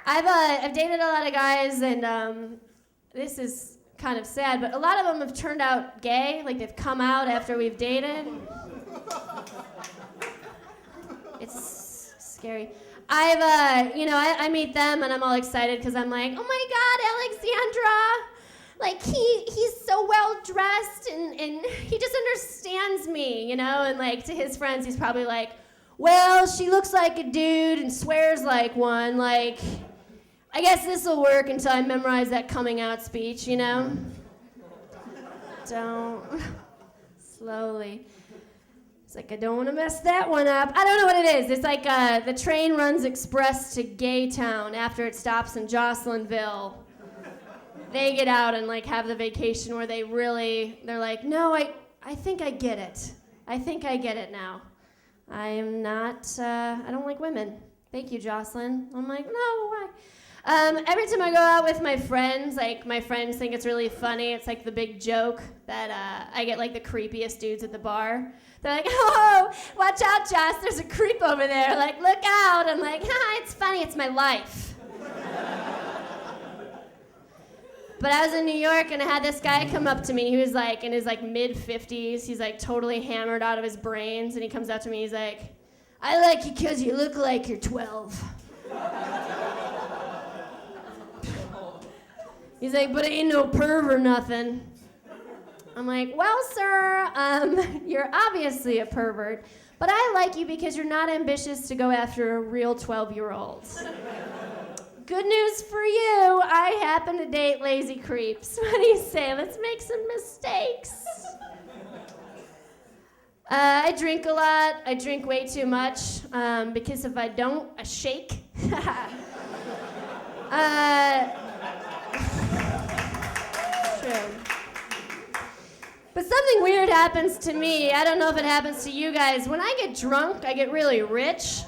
I've dated a lot of guys, and this is kind of sad, but a lot of them have turned out gay, like they've come out after we've dated. It's scary. I meet them and I'm all excited because I'm like, oh my God, Alexandra! Like, he's so well dressed and he just understands me, and like to his friends, he's probably like, well, she looks like a dude and swears like one, like, I guess this will work until I memorize that coming out speech, Don't. Slowly. It's like, I don't want to mess that one up. I don't know what it is. It's like the train runs express to Gay Town after it stops in Jocelynville. They get out and like have the vacation where they're like, no, I think I get it. I think I get it now. I am not, I don't like women. Thank you, Joselyn. I'm like, no, why? Every time I go out with my friends, like my friends think it's really funny. It's like the big joke that I get like the creepiest dudes at the bar. They're like, oh, watch out, Joss, there's a creep over there. Like, look out. I'm like, it's funny, it's my life. But I was in New York and I had this guy come up to me. He was like in his like mid-50s. He's like totally hammered out of his brains. And he comes up to me, he's like, I like you because you look like you're 12. He's like, but I ain't no perv or nothing. I'm like, well, sir, you're obviously a pervert, but I like you because you're not ambitious to go after a real 12-year-old. Good news for you, I happen to date lazy creeps. What do you say? Let's make some mistakes. I drink a lot. I drink way too much because if I don't, I shake. True. But something weird happens to me. I don't know if it happens to you guys. When I get drunk, I get really rich.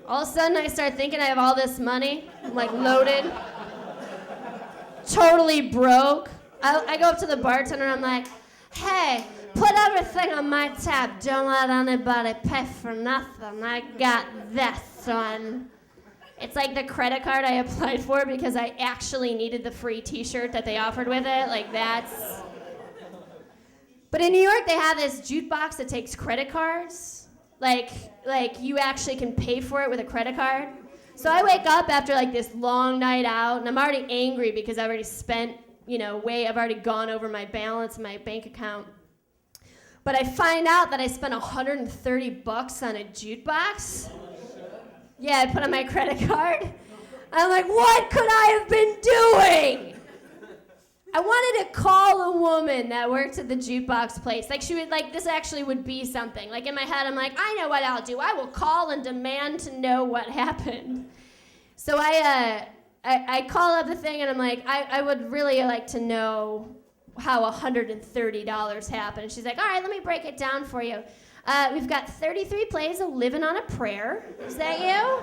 All of a sudden, I start thinking I have all this money. I'm like loaded. Totally broke. I go up to the bartender and I'm like, hey, put everything on my tab. Don't let anybody pay for nothing. I got this one. It's like the credit card I applied for because I actually needed the free t-shirt that they offered with it. Like, that's... But in New York, they have this jukebox that takes credit cards. Like you actually can pay for it with a credit card. So I wake up after like this long night out, and I'm already angry because I've already spent, I've already gone over my balance in my bank account. But I find out that I spent $130 on a jukebox. Yeah, I put on my credit card. I'm like, what could I have been doing? I wanted to call a woman that worked at the jukebox place. Like, she would, like, this actually would be something. Like, in my head, I'm like, I know what I'll do. I will call and demand to know what happened. So I call up the thing, and I'm like, I would really like to know how $130 happened. And she's like, all right, let me break it down for you. We've got 33 plays of Living on a Prayer. Is that you?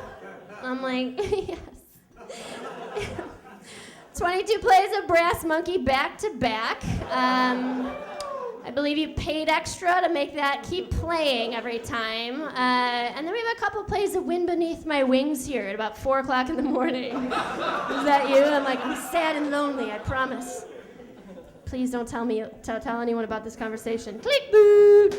I'm like, yes. 22 plays of Brass Monkey back to back. I believe you paid extra to make that keep playing every time. And then we have a couple plays of Wind Beneath My Wings here at about 4 o'clock in the morning. Is that you? I'm like, I'm sad and lonely, I promise. Please don't tell anyone about this conversation. Click, boo!